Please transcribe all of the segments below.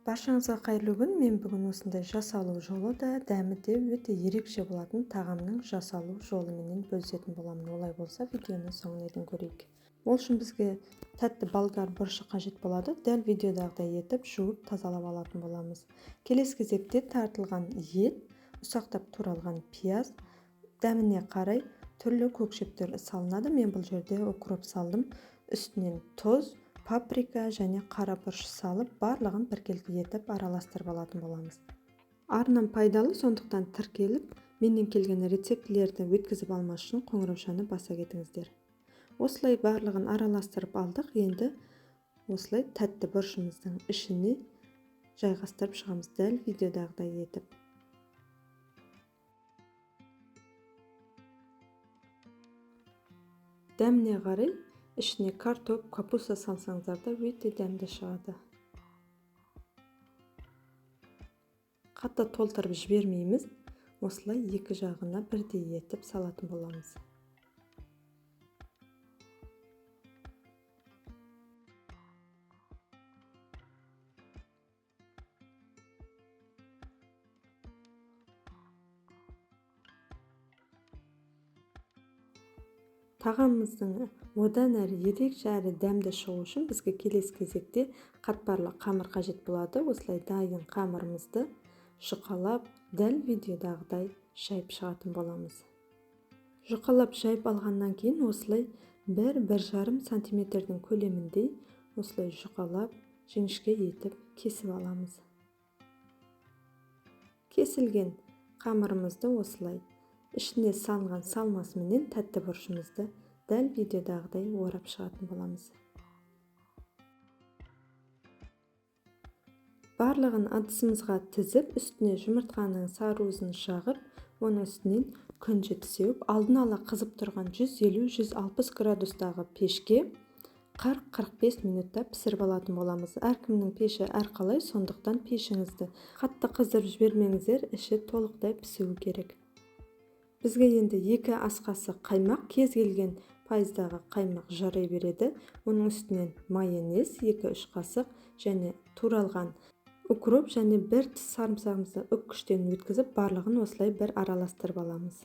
Баршаңызға қайырлы күн. Мен бүгін осындай жасалу жолы да, дәмі де өте ерекше болатын тағамның жасалу жолымен бөлісетін боламын. Олай болса, видеоны соңына дейін көрейік. Ол үшін бізге тәтті болгар бұрышы қажет болады. Дәл видеодағыдай етіп, жуып, тазалап алатын боламыз. Келесі кезекте тартылған ет, ұсақтап туралған пияз, дәміне қарай түрлі көкшептер салынады. Мен бұл жерде укроп салдым. Үстінен тұз, паприка және қара бұрыш салып, барлығын біркелкі етіп араластырып алатын боламыз. Арнам пайдалы, сондықтан тіркеліп, менен келген рецептілерді өткізіп алмас үшін қоңыраушаны баса кетіңіздер. Осылай барлығын араластырып алдық. Енді осылай тәтті бұрышымыздың ішіне жайғастырып шығамыз, дәл видеодағыдай етіп. Дәміне қарай ішіне картоп, капуста салсаңыздар да өте дәмді шығады. Қатты толтырып жібермейміз. Осылай екі жағына бірдей етіп салатын боламыз. Тағамымыздың одан әрі ерекше әрі дәмді шығу үшін бізге келесі кезекте қатпарлы қамыр қажет болады. Осылай дайын қамырымызды жұқалап, дәл видеодағыдай жайып шығатын боламыз. Жұқалап жайып алғаннан кейін осылай 1-1,5 сантиметрдің көлеміндей осылай жұқалап, жіңішке етіп кесіп аламыз. Кесілген қамырымызды осылай ішіне салынған салмасымен тәтті бұрышымызды дәл видеодағыдай орап шығатын боламыз. Барлығын ыдысымызға тізіп, үстіне жұмыртқаның сарыуызын жағып, оның үстінен күнжіт сеуіп, алдын ала қызып тұрған 150-160 градустағы пешке 40-45 минутта пісіріп алатын боламыз. Әркімнің пеші әрқалай, сондықтан пешіңізді қатты қыздырып жібермеңіздер, іші толықтай пісуі керек. Бізге енді 2 ас қасық қаймақ, кез келген пайыздағы қаймақ жарай береді. Оның үстінен майонез 2-3 қасық және туралған укроп және 1 тіс сарымсағымызды үккіштен өткізіп, барлығын осылай бір араластырып аламыз.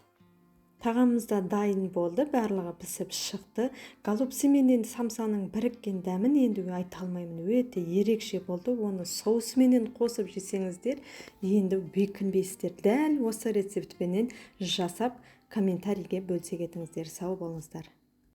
Тағамымыз да дайын болды, барлығы пісіп шықты. Голубцы менен самсаның біріккен дәмін енді айта алмаймын, өте ерекше болды. Оны соусыменен қосып жесеңіздер, енді бекінбейсіздер. Дәл осы рецептпенен жасап комментарийге бөлісе кетіңіздер. Сау болыңыздар.